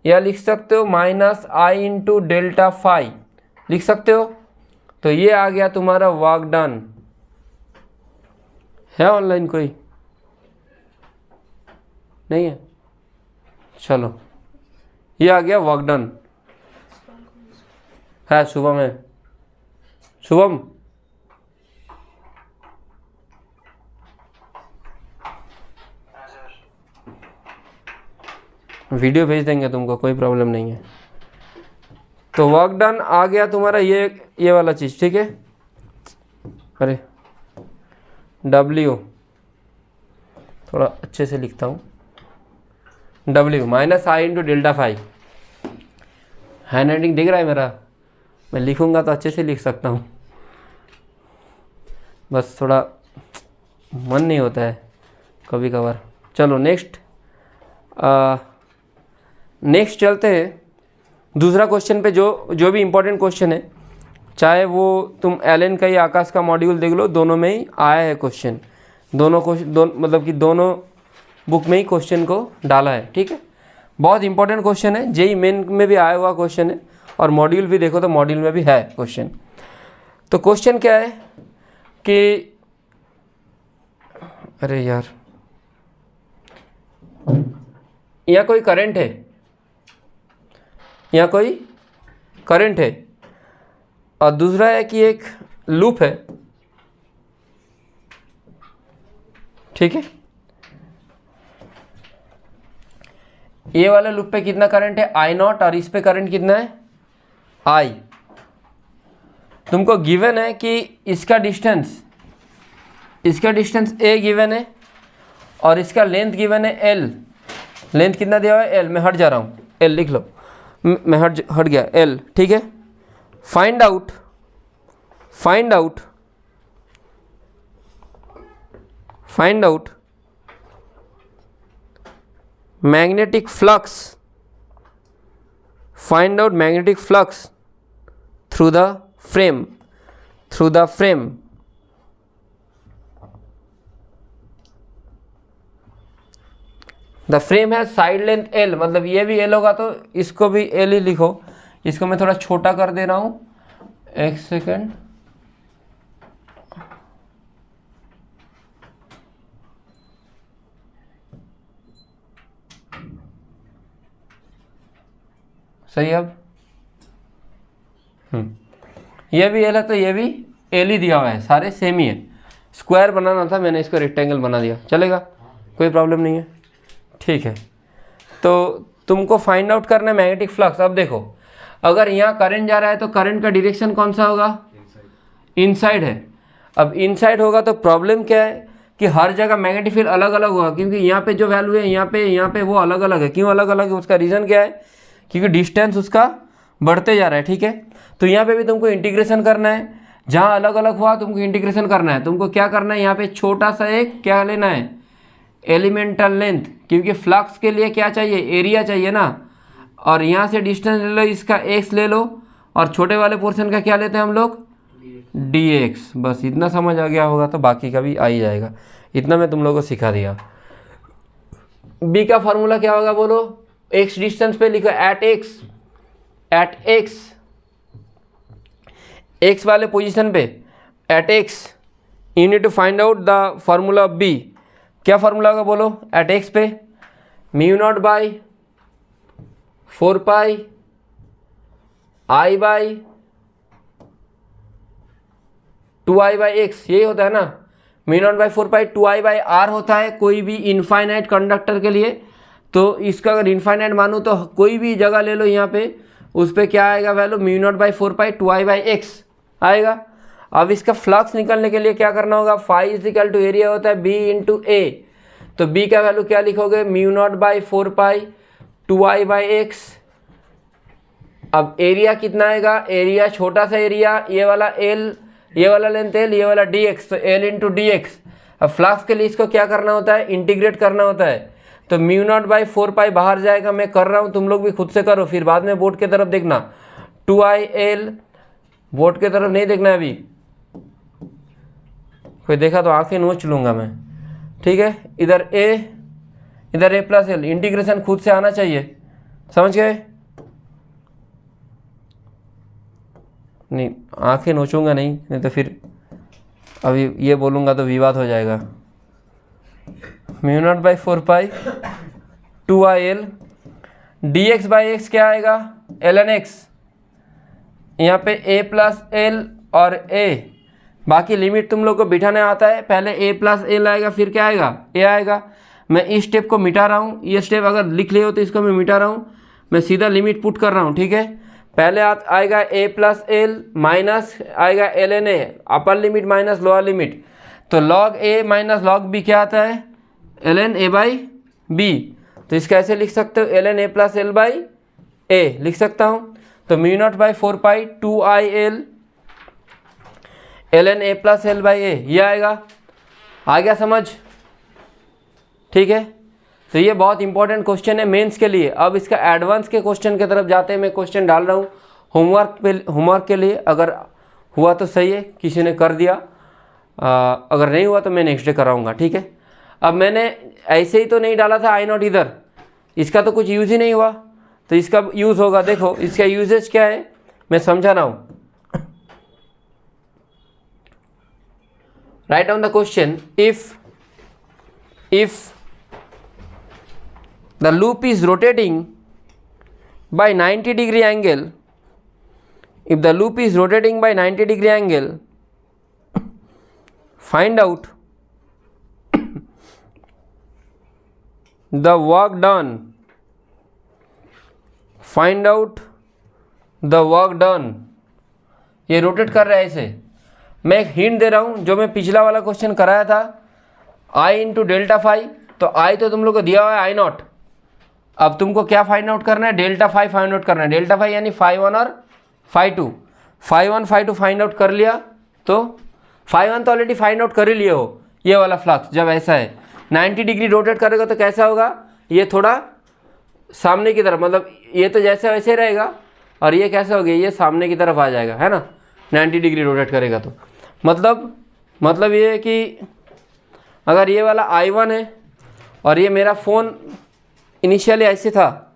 या लिख सकते हो माइनस आई इंटू डेल्टा फाई, लिख सकते हो। तो ये आ गया तुम्हारा वर्क डन। है ऑनलाइन कोई? नहीं है, चलो ये आ गया वर्क डन। है शुभम है, शुभम वीडियो भेज देंगे तुमको, कोई प्रॉब्लम नहीं है। तो वर्क डन आ गया तुम्हारा ये वाला चीज़, ठीक है। अरे W थोड़ा अच्छे से लिखता हूँ, W -i into delta phi. Handwriting दिख रहा है मेरा? मैं लिखूँगा तो अच्छे से लिख सकता हूँ, बस थोड़ा मन नहीं होता है कभी कभार। चलो नेक्स्ट चलते हैं दूसरा क्वेश्चन पे। जो भी इम्पोर्टेंट क्वेश्चन है, चाहे वो तुम एलन का या आकाश का मॉड्यूल देख लो, दोनों में ही आया है क्वेश्चन। मतलब कि दोनों बुक में ही क्वेश्चन को डाला है, ठीक है। बहुत इंपॉर्टेंट क्वेश्चन है, जेई मेन में भी आया हुआ क्वेश्चन है, और मॉड्यूल भी देखो तो मॉड्यूल में भी है क्वेश्चन। तो क्वेश्चन क्या है कि अरे यार, यहाँ कोई करंट है, यहाँ कोई करंट है, और दूसरा है कि एक लूप है, ठीक है। ये वाले लूप पे कितना करंट है? I0, और इस पे करंट कितना है? I। तुमको गिवन है कि इसका डिस्टेंस A गिवन है, और इसका लेंथ गिवन है L। लेंथ कितना दिया हुआ है? L। मैं हट जा रहा हूँ, L लिख लो, मैं हट गया, L, ठीक है। Find out magnetic flux through the frame. The frame है साइड लेंथ L, मतलब ये भी L होगा तो इसको भी L ही लिखो। इसको मैं थोड़ा छोटा कर दे रहा हूँ, एक सेकेंड। सही। अब ये भी L है तो ये भी L ही दिया हुआ है, सारे सेम ही है। स्क्वायर बनाना था, मैंने इसको रेक्टेंगल बना दिया, चलेगा, कोई प्रॉब्लम नहीं है, ठीक है। तो तुमको फाइंड आउट करना है मैग्नेटिक फ्लक्स। अब देखो, अगर यहाँ करंट जा रहा है तो करंट का डायरेक्शन कौन सा होगा? इनसाइड है। अब इनसाइड होगा तो प्रॉब्लम क्या है कि हर जगह मैग्नेटिक फील्ड अलग अलग होगा, क्योंकि यहाँ पे जो वैल्यू है यहाँ पे वो अलग अलग है। क्यों अलग अलग है? उसका रीज़न क्या है? क्योंकि डिस्टेंस उसका बढ़ते जा रहा है, ठीक है। तो यहाँ पे भी तुमको इंटीग्रेशन करना है, जहाँ अलग अलग हुआ तुमको इंटीग्रेशन करना है। तुमको क्या करना है, यहाँ पे छोटा सा एक क्या लेना है? एलिमेंटल लेंथ, क्योंकि फ्लक्स के लिए क्या चाहिए? एरिया चाहिए ना। और यहाँ से डिस्टेंस ले लो, इसका x ले लो, और छोटे वाले पोर्शन का क्या लेते हैं हम लोग? dx। बस इतना समझ आ गया होगा तो बाकी का भी आ ही जाएगा। इतना मैं तुम लोगों को सिखा दिया। b का फॉर्मूला क्या होगा बोलो? x डिस्टेंस पे लिखो, एट x वाले पोजीशन पे, at x you need to find out the formula of b। क्या फॉर्मूला होगा बोलो? एट x पे μ0 by 4 pi I by 2i by x, यही होता है ना। μ0 by 4 pi 2i by r होता है कोई भी इनफाइनाइट कंडक्टर के लिए। तो इसका अगर इनफाइनाइट मानूँ तो कोई भी जगह ले लो, यहाँ पे उस पर क्या आएगा value? μ0 by 4 pi 2i by x आएगा। अब इसका फ्लक्स निकलने के लिए क्या करना होगा? Phi is equal to area होता है b इंटू ए। तो b का वैल्यू क्या लिखोगे? μ0 by 4 pi 2i by x। अब एरिया कितना आएगा? एरिया छोटा सा एरिया, ये वाला L, ये वाला लेंथ L, ये वाला dx, तो L इंटू dx। अब फ्लक्स के लिए इसको क्या करना होता है? इंटीग्रेट करना होता है। तो μ0 बाई 4 पाई बाहर जाएगा, मैं कर रहा हूँ, तुम लोग भी खुद से करो, फिर बाद में बोर्ड की तरफ देखना। 2il, बोर्ड की तरफ नहीं देखना है अभी, कोई देखा तो आंखें नोच लूँगा मैं, ठीक है। इधर a प्लस l, इंटीग्रेशन खुद से आना चाहिए, समझ गए? नहीं, आंखें नोचूंगा नहीं तो फिर अभी ये बोलूँगा तो विवाद हो जाएगा। Mu naught by 4 pi 2IL dx by x क्या आएगा, ln x। यहाँ पे a प्लस एल और a, बाकी लिमिट तुम लोग को बिठाने आता है। पहले a प्लस एल आएगा, फिर क्या आएगा, a आएगा। मैं इस स्टेप को मिटा रहा हूँ, ये स्टेप अगर लिख लिए हो तो इसको मैं मिटा रहा हूँ, मैं सीधा लिमिट पुट कर रहा हूँ, ठीक है। पहले आएगा a प्लस एल माइनस आएगा ln a, upper limit minus lower limit, तो log a minus log b क्या आता है, ln a बाई b। तो इसका ऐसे लिख सकते हो, ln a plus L by a लिख सकता हूँ। तो mu naught by 4 pi 2IL ln a plus L by a, ये आएगा। आ गया समझ, ठीक है। तो ये बहुत इंपॉर्टेंट क्वेश्चन है मेंस के लिए। अब इसका एडवांस के क्वेश्चन की तरफ जाते हैं। मैं क्वेश्चन डाल रहा हूँ होमवर्क के लिए, अगर हुआ तो सही है, किसी ने कर दिया, अगर नहीं हुआ तो मैं नेक्स्ट डे कराऊंगा, ठीक है। अब मैंने ऐसे ही तो नहीं डाला था आई नॉट इधर, इसका तो कुछ यूज़ ही नहीं हुआ, तो इसका यूज़ होगा। देखो इसका यूजेज क्या है, मैं समझा रहा हूँ। Write down the question, if the loop is rotating by 90-degree angle, if the loop is rotating by 90-degree angle, find out the work done, find out the work done। ये rotate कर रहा है ऐसे। मैं एक hint दे रहा हूँ, जो मैं पिछला वाला क्वेश्चन कराया था I इंटू डेल्टा फाई, तो I तो तुम लोग को दिया हुआ है आई नॉट। अब तुमको क्या फाइंड आउट करना है, डेल्टा फाई फाइंड आउट करना है। डेल्टा फाई यानी फाई 1 और phi 2, phi 1 phi 2 find out कर लिया, तो फाई 1 तो ऑलरेडी फाइंड आउट कर ही लिए हो। ये वाला फ्लक्स जब ऐसा है 90 डिग्री रोटेट करेगा तो कैसा होगा, ये थोड़ा सामने की तरफ, मतलब ये तो जैसे वैसे रहेगा, और ये कैसे हो गया, ये सामने की तरफ आ जाएगा, है ना, 90 डिग्री रोटेट करेगा तो। मतलब ये है कि अगर ये वाला I1 है और ये मेरा फ़ोन इनिशियली ऐसे था,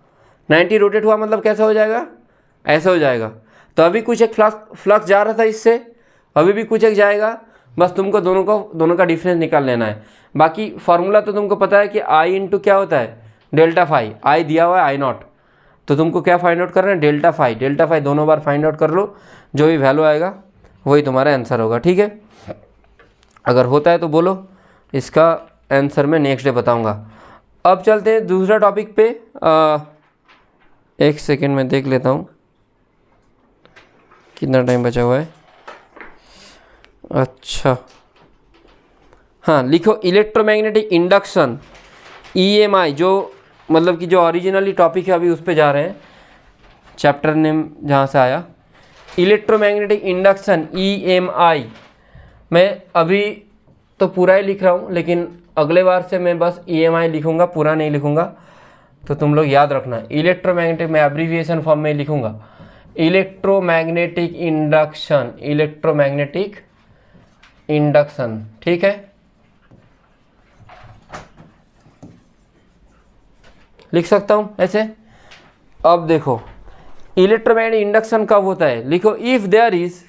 90 रोटेट हुआ, मतलब कैसा हो जाएगा, ऐसा हो जाएगा। तो अभी कुछ एक फ्लक्स जा रहा था इससे, अभी भी कुछ एक जाएगा, बस तुमको दोनों का डिफरेंस निकाल लेना है। बाकी फार्मूला तो तुमको पता है कि I इंटू क्या होता है, डेल्टा फाई। I दिया हुआ है आई नॉट, तो तुमको क्या फाइंड आउट करना है, डेल्टा फाई दोनों बार फाइंड आउट कर लो, जो भी वैल्यू आएगा वही तुम्हारा आंसर होगा, ठीक है। अगर होता है तो बोलो, इसका आंसर मैं नेक्स्ट डे बताऊंगा। अब चलते हैं दूसरा टॉपिक पे। एक सेकेंड में देख लेता हूँ कितना टाइम बचा हुआ है। अच्छा हाँ, लिखो इलेक्ट्रोमैग्नेटिक इंडक्शन EMI, जो मतलब कि जो ओरिजिनली टॉपिक है, अभी उस पे जा रहे हैं, चैप्टर नेम जहाँ से आया, इलेक्ट्रोमैग्नेटिक इंडक्शन EMI। मैं अभी तो पूरा ही लिख रहा हूँ, लेकिन अगले बार से मैं बस EMI लिखूँगा, पूरा नहीं लिखूँगा, तो तुम लोग याद रखना। इलेक्ट्रोमैग्नेटिक मैं एब्रीविएशन फॉर्म में लिखूँगा, इलेक्ट्रोमैग्नेटिक इंडक्शन, ठीक है, लिख सकता हूँ ऐसे। अब देखो इलेक्ट्रोमैग्नेटिक इंडक्शन कब होता है, लिखो इफ देयर इज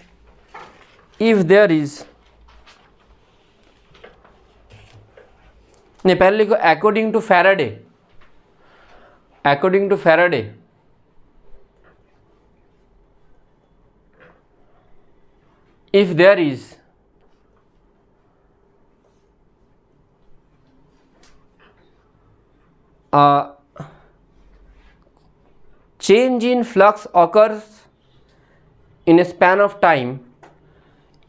नहीं, पहले लिखो according to Faraday, if there is change in flux occurs in a span of time,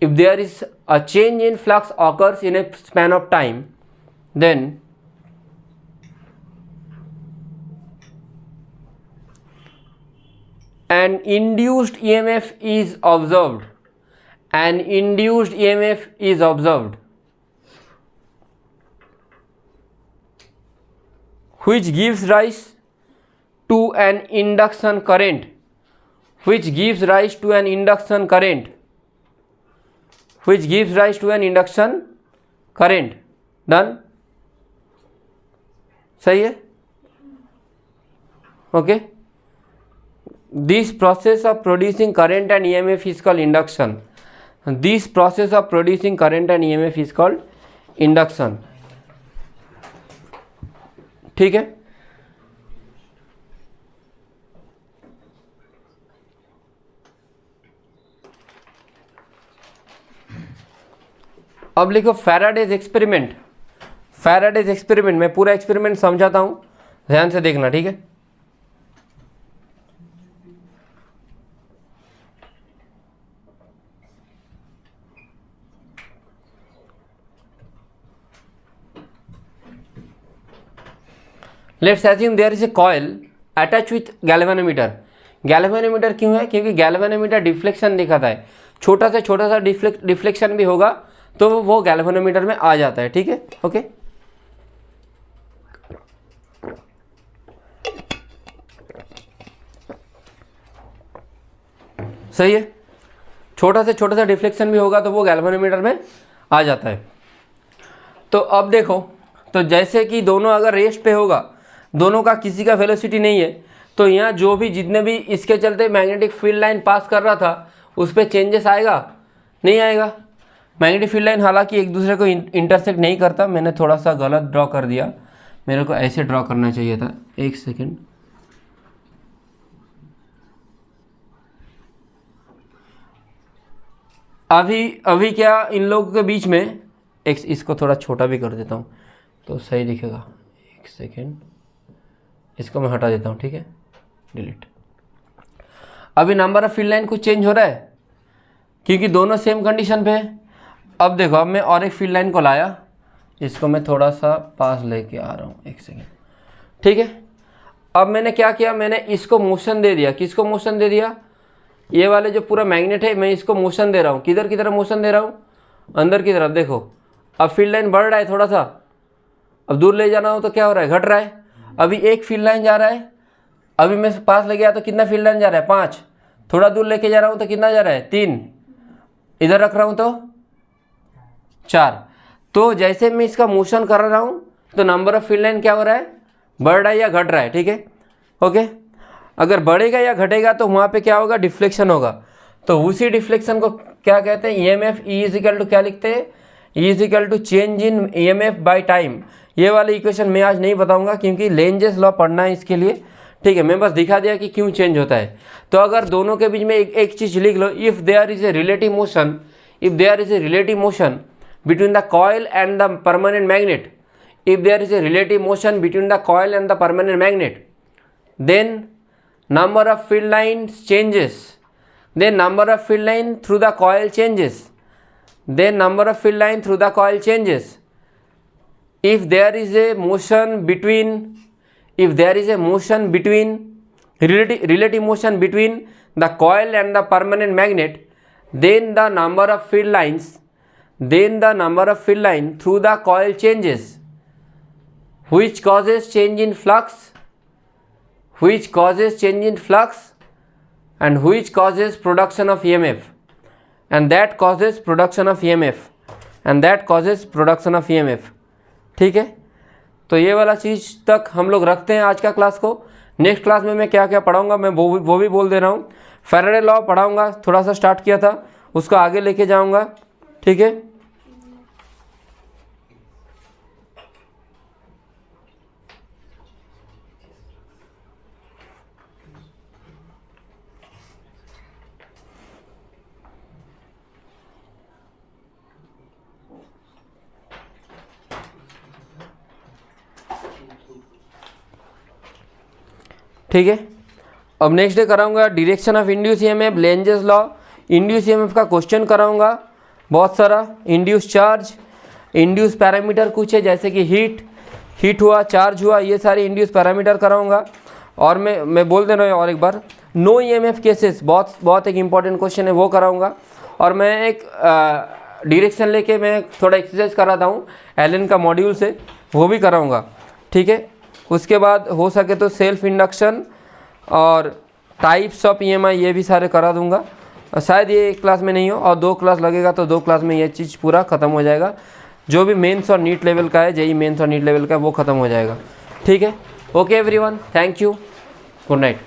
if there is a change in flux occurs in a span of time, then an induced EMF is observed, which gives rise to an induction current, done, सही है, okay. This process of producing current and EMF is called induction. This process of producing current and EMF is called induction. ठीक है. अब लिखो Faraday's experiment. Faraday's experiment, मैं पूरा experiment समझाता हूं, ध्यान से देखना. ठीक है. Let's assume there is a coil attach with galvanometer. Galvanometer क्यों है? क्योंकि गैल्वेनोमीटर डिफ्लेक्शन दिखाता है. छोटा सा डिफ्लेक्शन भी होगा तो वो गैल्वेनोमीटर में आ जाता है. ठीक है. ओके. सही है. छोटा सा डिफ्लेक्शन भी होगा तो वो गैल्वेनोमीटर में आ जाता है. तो अब देखो, तो जैसे कि दोनों अगर रेस्ट पे होगा, दोनों का किसी का वेलोसिटी नहीं है, तो यहाँ जो भी जितने भी इसके चलते मैग्नेटिक फील्ड लाइन पास कर रहा था उस पर चेंजेस आएगा? नहीं आएगा. मैग्नेटिक फील्ड लाइन हालांकि एक दूसरे को इंटरसेक्ट नहीं करता. मैंने थोड़ा सा गलत ड्रॉ कर दिया, मेरे को ऐसे ड्रॉ करना चाहिए था. एक सेकेंड. अभी क्या इन लोगों के बीच में इसको थोड़ा छोटा भी कर देता हूँ तो सही दिखेगा. एक सेकेंड, इसको मैं हटा देता हूँ. ठीक है. डिलीट. अभी नंबर ऑफ फील्ड लाइन कुछ चेंज हो रहा है क्योंकि दोनों सेम कंडीशन पे है. अब देखो, अब मैं और एक फील्ड लाइन को लाया, इसको मैं थोड़ा सा पास लेके आ रहा हूँ. एक सेकेंड. ठीक है. अब मैंने क्या किया, मैंने इसको मोशन दे दिया. किसको मोशन दे दिया? ये वाले जो पूरा मैग्नेट है, मैं इसको मोशन दे रहा हूँ. किधर की तरफ मोशन दे रहा हूँ? अंदर की तरफ. देखो अब फील्ड लाइन बढ़ रहा है थोड़ा सा. अब दूर ले जाना हो तो क्या हो रहा है? घट रहा है. अभी एक फील्ड लाइन जा रहा है. अभी मैं पास ले गया तो कितना फील्ड लाइन जा रहा है? 5. थोड़ा दूर लेके जा रहा हूँ तो कितना जा रहा है? 3. इधर रख रहा हूँ तो 4. तो जैसे मैं इसका मोशन कर रहा हूँ तो नंबर ऑफ फील्ड लाइन क्या हो रहा है? बढ़ रहा है या घट रहा है? ठीक है. ओके. अगर बढ़ेगा या घटेगा तो वहाँ पे क्या होगा? डिफ्लेक्शन होगा. तो उसी डिफ्लेक्शन को क्या कहते हैं? EMF. E is equal to क्या लिखते हैं? E is equal to change in EMF by time. ये वाली इक्वेशन मैं आज नहीं बताऊंगा क्योंकि लेंजेस लॉ पढ़ना है इसके लिए. ठीक है. मैं बस दिखा दिया कि क्यों चेंज होता है. तो अगर दोनों के बीच में एक चीज़ लिख लो. If there is a relative motion, if there is a relative motion between the coil and the permanent magnet, if there is a relative motion between the coil and the permanent magnet, then number of field lines changes, then number of field line through the coil changes, then number of field line through the coil changes. If there is a motion between, if there is a motion between relative motion between the coil and the permanent magnet, then the number of field lines, then the number of field line through the coil changes, which causes change in flux, which causes change in flux and which causes production of EMF, and that causes production of EMF, and that causes production of EMF. ठीक है. तो ये वाला चीज़ तक हम लोग रखते हैं आज का क्लास को. नेक्स्ट क्लास में मैं क्या क्या पढ़ाऊँगा मैं वो भी बोल दे रहा हूँ. फैराडे लॉ पढ़ाऊँगा, थोड़ा सा स्टार्ट किया था, उसको आगे लेके जाऊँगा. ठीक है. ठीक है. अब नेक्स्ट डे कराऊंगा direction of induce EMF, Lenz's law, induce EMF का क्वेश्चन कराऊंगा बहुत सारा, इंड्यूस चार्ज, इंड्यूस पैरामीटर कुछ है जैसे कि हीट हुआ, चार्ज हुआ, ये सारे इंड्यूस पैरामीटर कराऊंगा. और मैं बोल दे रहा हूँ और एक बार, नो ईएमएफ केसेस बहुत एक इंपॉर्टेंट क्वेश्चन है वो कराऊंगा. और मैं एक डायरेक्शन लेके मैं थोड़ा एक्सरसाइज कराता हूँ एलन का मॉड्यूल से, वो भी कराऊंगा. ठीक है. उसके बाद हो सके तो सेल्फ इंडक्शन और टाइप्स ऑफ ईएमआई ये भी सारे करा दूंगा. शायद ये एक क्लास में नहीं हो और 2 क्लास लगेगा तो 2 क्लास में ये चीज़ पूरा ख़त्म हो जाएगा. जो भी मेंस और नीट लेवल का है, जेई मेंस और नीट लेवल का, वो ख़त्म हो जाएगा. ठीक है. Okay everyone, thank you, good night.